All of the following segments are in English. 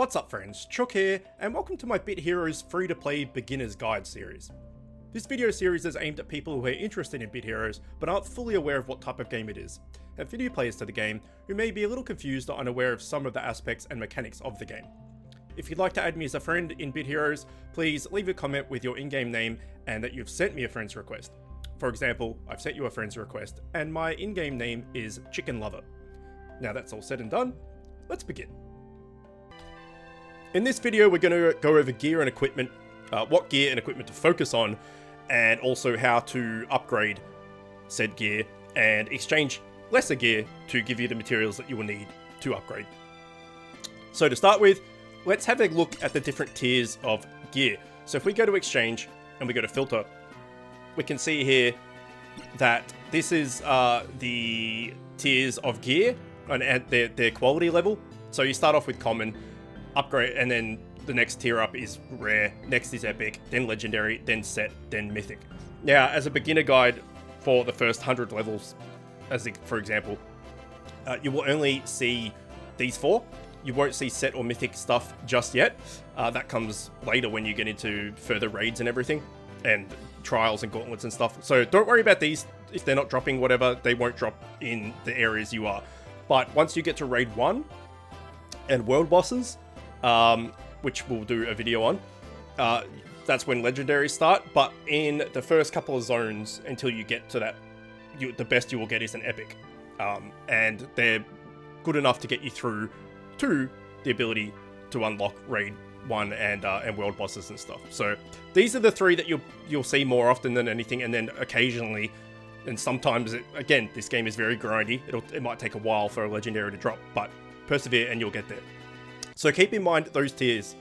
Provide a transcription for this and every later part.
What's up friends, Chook here, and welcome to my Bit Heroes free-to-play beginner's guide series. This video series is aimed at people who are interested in Bit Heroes, but aren't fully aware of what type of game it is, and for new players to the game who may be a little confused or unaware of some of the aspects and mechanics of the game. If you'd like to add me as a friend in Bit Heroes, please leave a comment with your in-game name and that you've sent me a friend's request. For example, I've sent you a friend's request, and my in-game name is ChickenLover. Now that's all said and done, let's begin. In this video, we're going to go over gear and equipment, what gear and equipment to focus on, and also how to upgrade said gear and exchange lesser gear to give you the materials that you will need to upgrade. So to start with, let's have a look at the different tiers of gear. So if we go to exchange and we go to filter, we can see here that this is the tiers of gear and at their quality level. So you start off with common, upgrade, and then the next tier up is rare, next is epic, then legendary, then set, then mythic. Now, as a beginner guide for the first 100 levels, for example, you will only see these four. You won't see set or mythic stuff just yet. That comes later when you get into further raids and everything, and trials and gauntlets and stuff. So don't worry about these. If they're not dropping whatever, they won't drop in the areas you are. But once you get to raid 1 and world bosses, which we'll do a video on, that's when legendaries start. But in the first couple of zones, until you get to that, the best you will get is an epic, and they're good enough to get you through to the ability to unlock raid 1 and world bosses and stuff. So these are the three that you'll see more often than anything, and then occasionally, and sometimes again, this game is very grindy. It might take a while for a legendary to drop, but persevere and you'll get there. So keep in mind those tiers,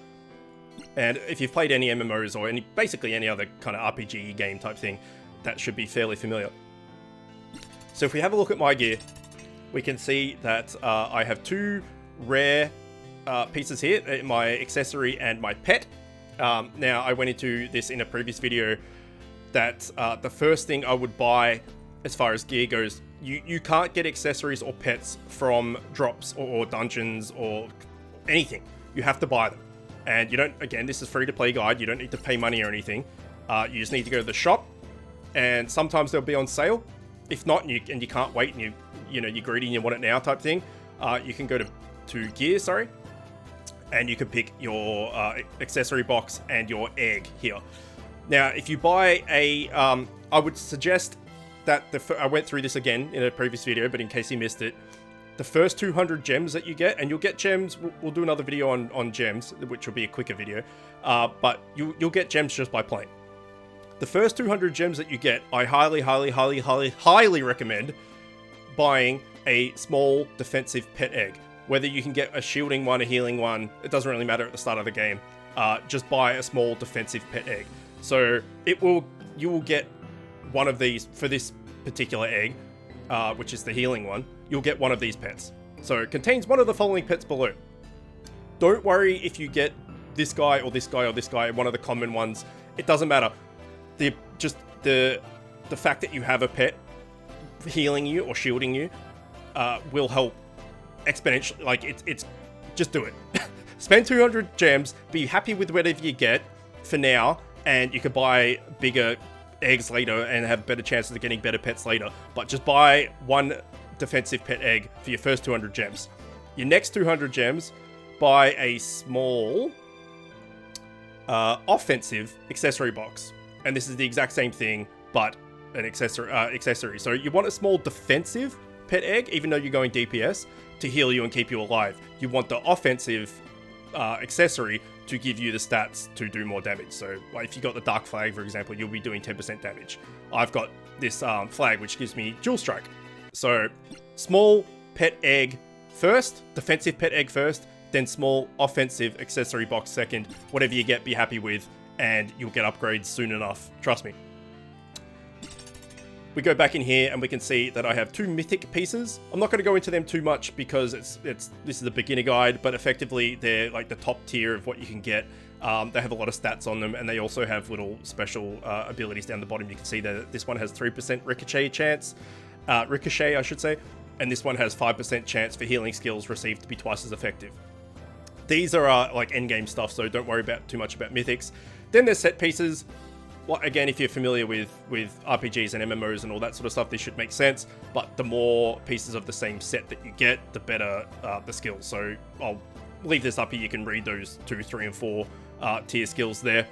and if you've played any MMOs or basically any other kind of RPG game type thing, that should be fairly familiar. So if we have a look at my gear, we can see that I have two rare pieces here, my accessory and my pet. Now, I went into this in a previous video that the first thing I would buy as far as gear goes, you can't get accessories or pets from drops or dungeons or anything. You have to buy them, and you don't. Again, this is free to play guide. You don't need to pay money or anything. You just need to go to the shop, and sometimes they'll be on sale. If not, and you can't wait, and you're greedy and you want it now type thing, you can go to gear, and you can pick your accessory box and your egg here. Now, if you buy I would suggest that I went through this again in a previous video, but in case you missed it, the first 200 gems that you get, and you'll get gems, we'll do another video on gems, which will be a quicker video, but you'll get gems just by playing. The first 200 gems that you get, I highly recommend buying a small defensive pet egg. Whether you can get a shielding one, a healing one, it doesn't really matter at the start of the game. Just buy a small defensive pet egg. So you will get one of these for this particular egg, which is the healing one. You'll get one of these pets. So it contains one of the following pets below. Don't worry if you get this guy or this guy or this guy, one of the common ones. It doesn't matter. The fact that you have a pet healing you or shielding you will help exponentially. Like it's just do it. Spend 200 gems. Be happy with whatever you get for now, and you can buy bigger eggs later and have better chances of getting better pets later. But just buy one defensive pet egg for your first 200 gems. Your next 200 gems, buy a small offensive accessory box, and this is the exact same thing but an accessory. So you want a small defensive pet egg, even though you're going DPS, to heal you and keep you alive. You want the offensive accessory to give you the stats to do more damage. So if you got the dark flag, for example, you'll be doing 10% damage. I've got this flag which gives me dual strike. So small pet egg first, defensive pet egg first, then small offensive accessory box second. Whatever you get, be happy with, and you'll get upgrades soon enough. Trust me. We go back in here and we can see that I have two mythic pieces. I'm not going to go into them too much because this is a beginner guide, but effectively they're like the top tier of what you can get. They have a lot of stats on them, and they also have little special abilities down the bottom. You can see that this one has 3% ricochet, I should say, and this one has 5% chance for healing skills received to be twice as effective. These are like endgame stuff, so don't worry about too much about mythics. Then there's set pieces. Well, again, if you're familiar with RPGs and MMOs and all that sort of stuff, this should make sense. But the more pieces of the same set that you get, the better the skills. So I'll leave this up here. You can read those 2, 3, and 4 tier skills there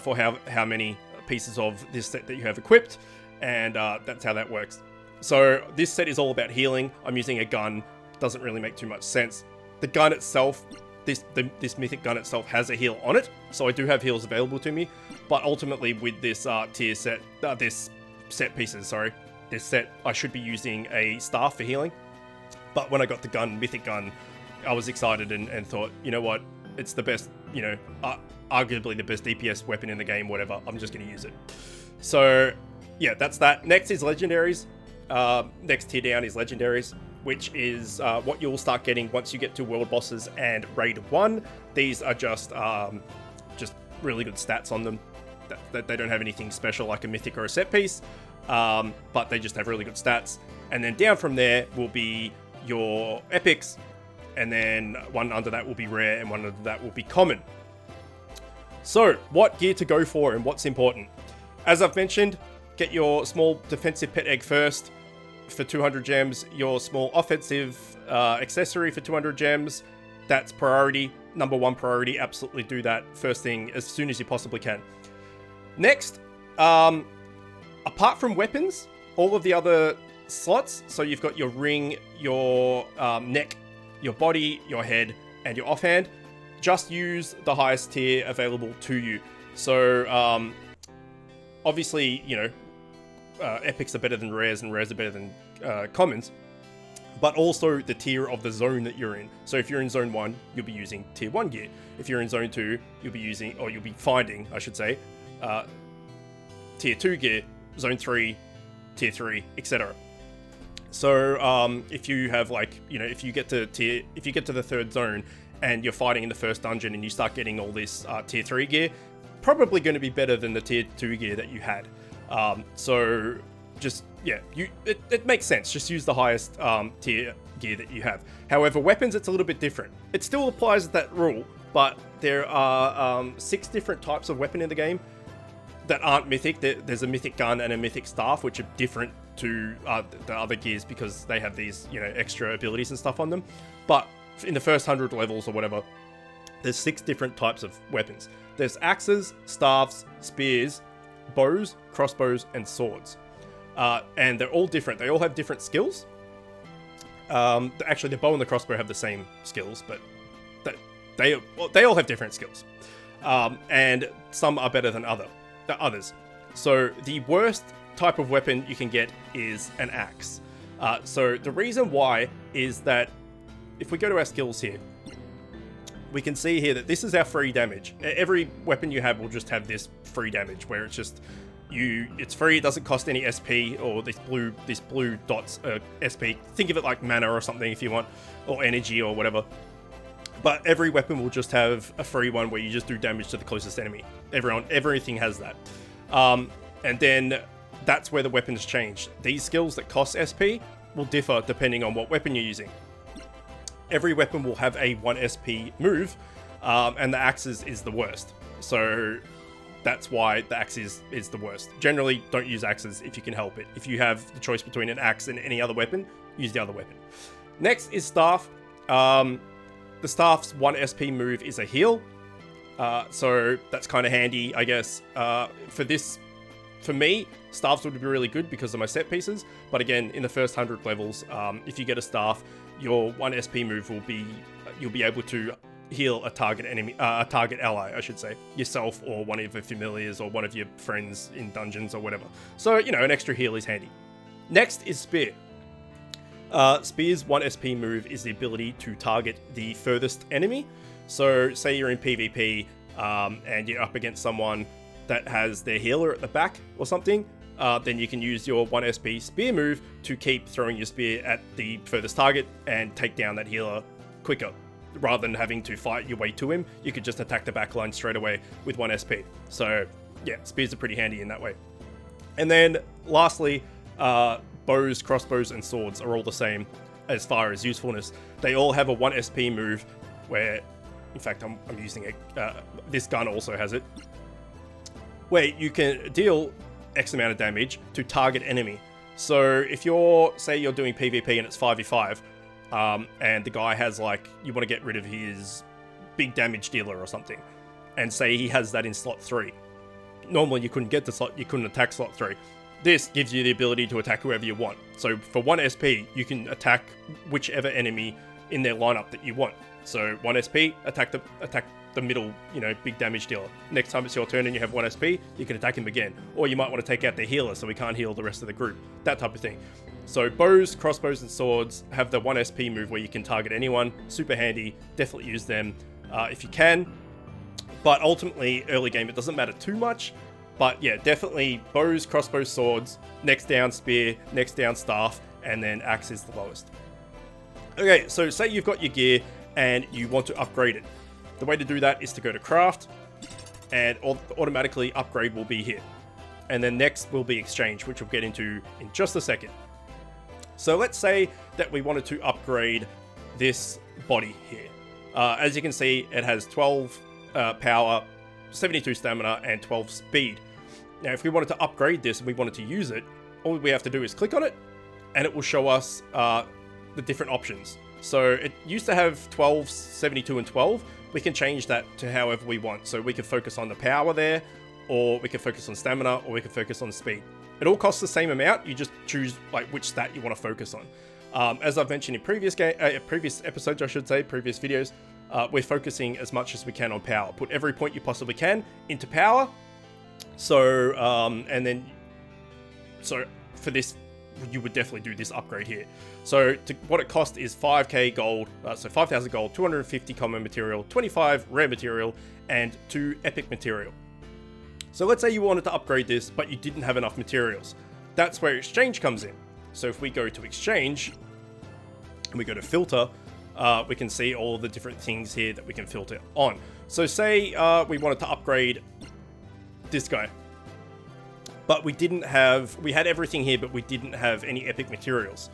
for how many pieces of this set that you have equipped, and that's how that works. So this set is all about healing. I'm using a gun. Doesn't really make too much sense. The gun itself, this mythic gun itself has a heal on it, so I do have heals available to me. But ultimately, with this this set, I should be using a staff for healing. But when I got the gun, mythic gun, I was excited and thought, you know what, it's the best, arguably the best DPS weapon in the game. Whatever, I'm just going to use it. So yeah, that's that. Next is Legendaries. Next tier down is Legendaries, which is what you'll start getting once you get to World Bosses and Raid 1. These are just really good stats on them. They don't have anything special like a Mythic or a set piece, but they just have really good stats. And then down from there will be your Epics, and then one under that will be Rare, and one under that will be Common. So, what gear to go for and what's important? As I've mentioned, get your small defensive pet egg first for 200 gems, your small offensive accessory for 200 gems. That's priority, number 1 priority. Absolutely do that first thing as soon as you possibly can. Next, apart from weapons, all of the other slots, so you've got your ring, your neck, your body, your head, and your offhand, just use the highest tier available to you. So, obviously, epics are better than rares, and rares are better than commons, but also the tier of the zone that you're in. So if you're in zone 1, you'll be using tier 1 gear. If you're in zone 2, you'll be finding, I should say, tier 2 gear, zone 3, tier 3, etc. So if you have if you get to the 3rd zone and you're fighting in the first dungeon and you start getting all this tier 3 gear, probably going to be better than the tier 2 gear that you had. So just, yeah, it makes sense. Just use the highest tier gear that you have. However, weapons, it's a little bit different. It still applies that rule, but there are 6 different types of weapon in the game that aren't mythic. There's a mythic gun and a mythic staff, which are different to the other gears because they have these, extra abilities and stuff on them. But in the first 100 levels or whatever, there's 6 different types of weapons. There's axes, staves, spears, bows, crossbows, and swords. And they're all different. They all have different skills. Actually, the bow and the crossbow have the same skills, but they all have different skills. And some are better than others. So the worst type of weapon you can get is an axe. So the reason why is that if we go to our skills here, we can see here that this is our free damage. Every weapon you have will just have this free damage, where it's just it's free. It doesn't cost any SP or this blue dots SP. Think of it like mana or something if you want, or energy or whatever. But every weapon will just have a free one where you just do damage to the closest enemy. Everything has that. And then that's where the weapons change. These skills that cost SP will differ depending on what weapon you're using. Every weapon will have a 1 SP move, and the axes is the worst. So that's why the axe is the worst. Generally, don't use axes if you can help it. If you have the choice between an axe and any other weapon, use the other weapon. Next is staff. The staff's 1 SP move is a heal. So that's kind of handy, I guess. For me, staffs would be really good because of my set pieces. But again, in the first 100 levels, if you get a staff, your 1 SP move will be, you'll be able to heal a target ally, I should say, yourself or one of your familiars or one of your friends in dungeons or whatever. So, an extra heal is handy. Next is Spear. Spear's 1 SP move is the ability to target the furthest enemy. So, say you're in PvP and you're up against someone that has their healer at the back or something, then you can use your 1 SP spear move to keep throwing your spear at the furthest target and take down that healer quicker. Rather than having to fight your way to him, you could just attack the backline straight away with 1 SP. So, yeah, spears are pretty handy in that way. And then, lastly, bows, crossbows, and swords are all the same as far as usefulness. They all have a 1 SP move where in fact, I'm using it. This gun also has it, where you can deal X amount of damage to target enemy. So if say you're doing PvP and it's 5v5, and the guy has like, you want to get rid of his big damage dealer or something, and say he has that in slot 3. Normally you couldn't attack slot 3. This gives you the ability to attack whoever you want. So for 1 SP, you can attack whichever enemy in their lineup that you want. So 1 SP, attack the middle, big damage dealer. Next time it's your turn and you have 1 SP, you can attack him again. Or you might want to take out the healer so we can't heal the rest of the group. That type of thing. So bows, crossbows, and swords have the 1 SP move where you can target anyone. Super handy. Definitely use them if you can. But ultimately, early game, it doesn't matter too much. But yeah, definitely bows, crossbows, swords, next down spear, next down staff, and then axe is the lowest. Okay, so say you've got your gear and you want to upgrade it. The way to do that is to go to craft, and automatically upgrade will be here. And then next will be exchange, which we'll get into in just a second. So let's say that we wanted to upgrade this body here. As you can see, it has 12 power, 72 stamina, and 12 speed. Now, if we wanted to upgrade this and we wanted to use it, all we have to do is click on it, and it will show us the different options. So it used to have 12, 72, and 12. We can change that to however we want. So we can focus on the power there, or we can focus on stamina, or we can focus on speed. It all costs the same amount. You just choose like which stat you want to focus on. As I've mentioned in previous episodes, I should say, previous videos, we're focusing as much as we can on power. Put every point you possibly can into power. So, so for this, you would definitely do this upgrade here. So what it costs is 5k gold, so 5,000 gold, 250 common material, 25 rare material, and 2 epic material. So let's say you wanted to upgrade this, but you didn't have enough materials. That's where exchange comes in. So if we go to exchange, and we go to filter, we can see all the different things here that we can filter on. So say we wanted to upgrade this guy, but we had everything here, but we didn't have any epic materials.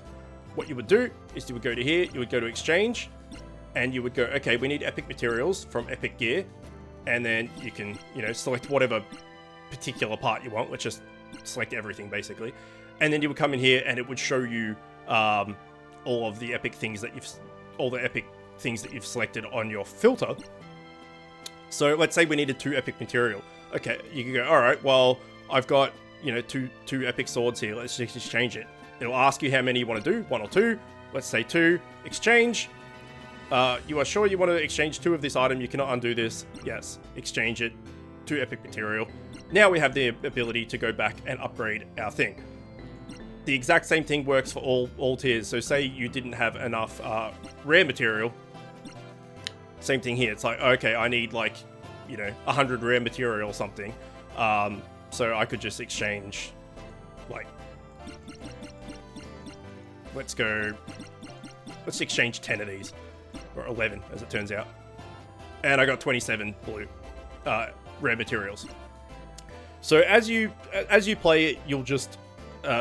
What you would do is you would go to here, you would go to exchange, and you would go, okay, we need epic materials from epic gear, and then you can, select whatever particular part you want. Let's just select everything basically, and then you would come in here, and it would show you all of the epic things that you've selected on your filter. So let's say we needed 2 epic material. Okay, you can go, all right, well, I've got, two epic swords here. Let's just exchange it. It'll ask you how many you want to do, 1 or 2. Let's say 2. Exchange. You are sure you want to exchange 2 of this item? You cannot undo this. Yes. Exchange it. 2 epic material. Now we have the ability to go back and upgrade our thing. The exact same thing works for all tiers. So say you didn't have enough rare material. Same thing here. It's like, okay, I need 100 rare material or something. So I could just exchange, let's exchange 10 of these, or 11 as it turns out. And I got 27 blue rare materials. So as you play it, you'll just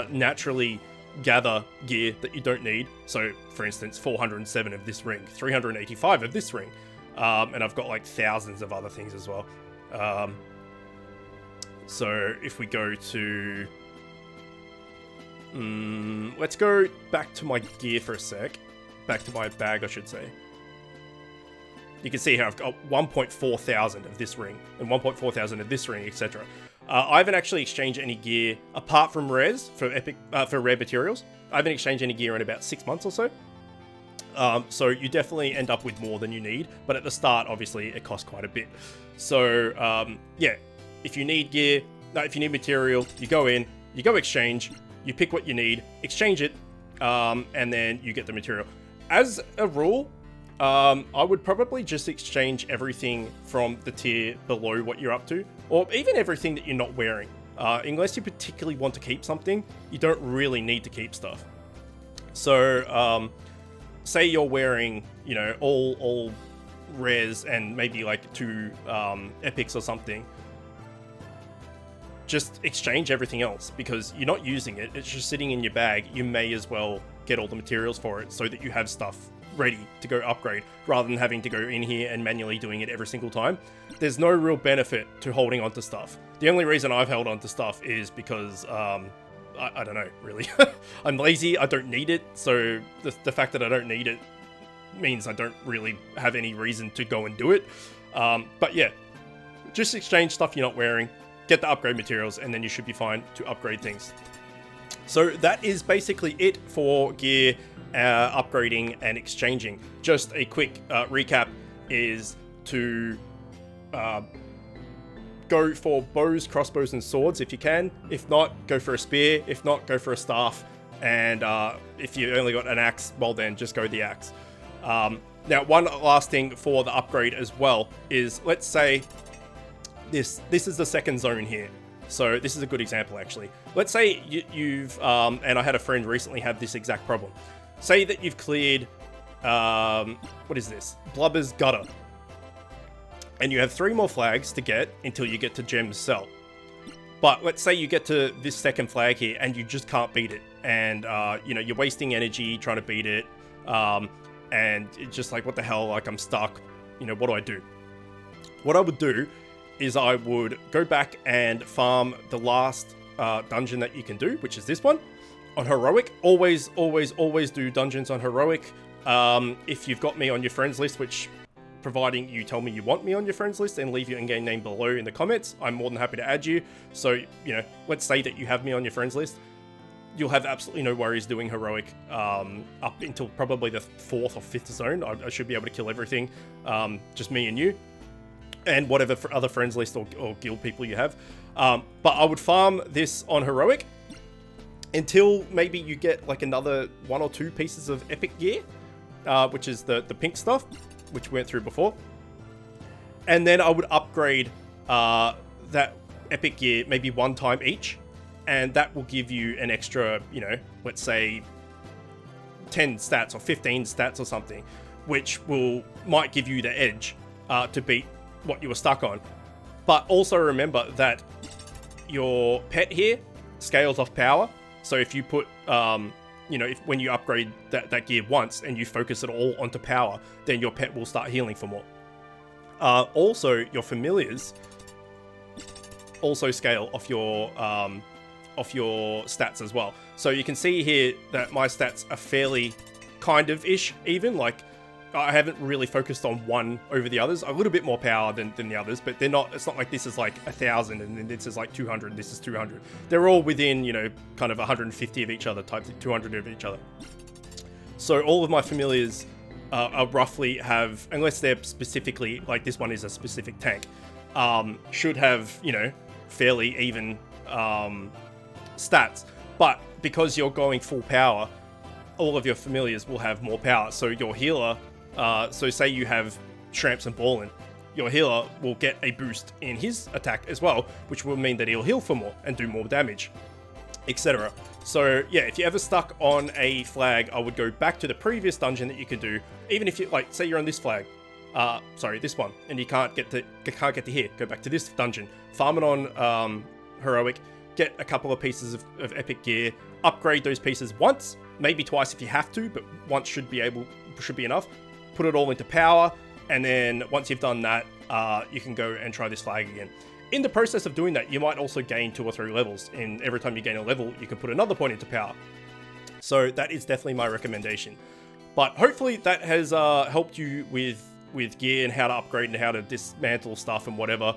naturally gather gear that you don't need. So for instance, 407 of this ring, 385 of this ring, and I've got thousands of other things as well. So if we go to, let's go back to my gear for a sec, back to my bag I should say. You can see how I've got 1.4 thousand of this ring, and 1.4 thousand of this ring, etc. I haven't actually exchanged any gear apart from rares for rare materials. I haven't exchanged any gear in about 6 months or so. So you definitely end up with more than you need, but at the start, obviously, it costs quite a bit. So yeah, if you need gear, if you need material, you go in, you go exchange, you pick what you need, exchange it, and then you get the material. As a rule, I would probably just exchange everything from the tier below what you're up to, or even everything that you're not wearing. Unless you particularly want to keep something, you don't really need to keep stuff. So, say you're wearing, all rares and maybe 2 epics or something, just exchange everything else because you're not using it. It's just sitting in your bag. You may as well get all the materials for it so that you have stuff ready to go upgrade, rather than having to go in here and manually doing it every single time. There's no real benefit to holding on to stuff. The only reason I've held on to stuff is because, I don't know, really. I'm lazy, I don't need it, so the fact that I don't need it means I don't really have any reason to go and do it. But yeah, just exchange stuff you're not wearing, get the upgrade materials, and then you should be fine to upgrade things. So that is basically it for gear, upgrading and exchanging. Just a quick recap is to go for bows, crossbows and swords if you can. If not, go for a spear. If not, go for a staff. And if you only got an axe, well then just go the axe. Now, one last thing for the upgrade as well is, let's say this is the second zone here. So this is a good example, actually. Let's say you've, and I had a friend recently have this exact problem. Say that you've cleared, what is this? Blubber's Gutter. And you have 3 more flags to get until you get to Gem's Cell. But let's say you get to this second flag here and you just can't beat it. And, you know, you're wasting energy trying to beat it. And it's just like, what the hell, like I'm stuck. You know, what do I do? What I would do is I would go back and farm the last dungeon that you can do, which is this one, on Heroic. Always do dungeons on Heroic. If you've got me on your friends list, which, providing you tell me you want me on your friends list and leave your in-game name below in the comments, I'm more than happy to add you. So, you know, let's say that you have me on your friends list. You'll have absolutely no worries doing Heroic up until probably the 4th or 5th zone. I should be able to kill everything, just me and you. And whatever for other friends list or guild people you have. But I would farm this on Heroic until maybe you get like another 1 or 2 pieces of epic gear, which is the pink stuff, which we went through before. And then I would upgrade that epic gear maybe 1 time each. And that will give you an extra, you know, let's say 10 stats or 15 stats or something, which might give you the edge to beat what you were stuck on. But also remember that your pet here scales off power. So if you put, you know, when you upgrade that gear once and you focus it all onto power, then your pet will start healing for more. Also, your familiars also scale off your stats as well. So you can see here that my stats are fairly kind of ish even, like I haven't really focused on one over the others. A little bit more power than the others, but they're not. It's not like this is like 1,000 and then this is like 200. This is 200. They're all within, you know, kind of 150 of each other, types of 200 of each other. So all of my familiars are roughly have, unless they're specifically like this one is a specific tank, should have, you know, fairly even stats. But because you're going full power, all of your familiars will have more power. So your healer. So say you have Shramps and Ballin, your healer will get a boost in his attack as well, which will mean that he'll heal for more and do more damage, etc. So yeah, if you're ever stuck on a flag, I would go back to the previous dungeon that you could do. Even if you, like, say you're on this flag, sorry, this one, and you can't get to here, go back to this dungeon, farm it on Heroic, get a couple of pieces of epic gear, upgrade those pieces once, maybe twice if you have to, but once should be enough. Put it all into power, and then once you've done that, you can go and try this flag again. In the process of doing that, you might also gain 2 or 3 levels, and every time you gain a level, you can put another point into power. So that is definitely my recommendation. But hopefully that has helped you with gear and how to upgrade and how to dismantle stuff and whatever,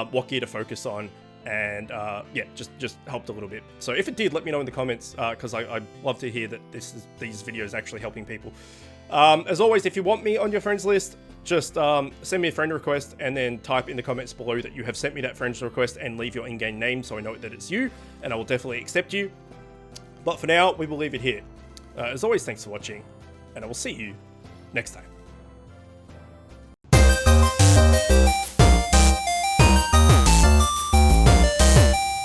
what gear to focus on, and yeah, just helped a little bit. So if it did, let me know in the comments, because I'd love to hear that these videos actually helping people. As always, if you want me on your friends list, just send me a friend request and then type in the comments below that you have sent me that friends request and leave your in-game name so I know that it's you, and I will definitely accept you. But for now, we will leave it here. As always, thanks for watching, and I will see you next time.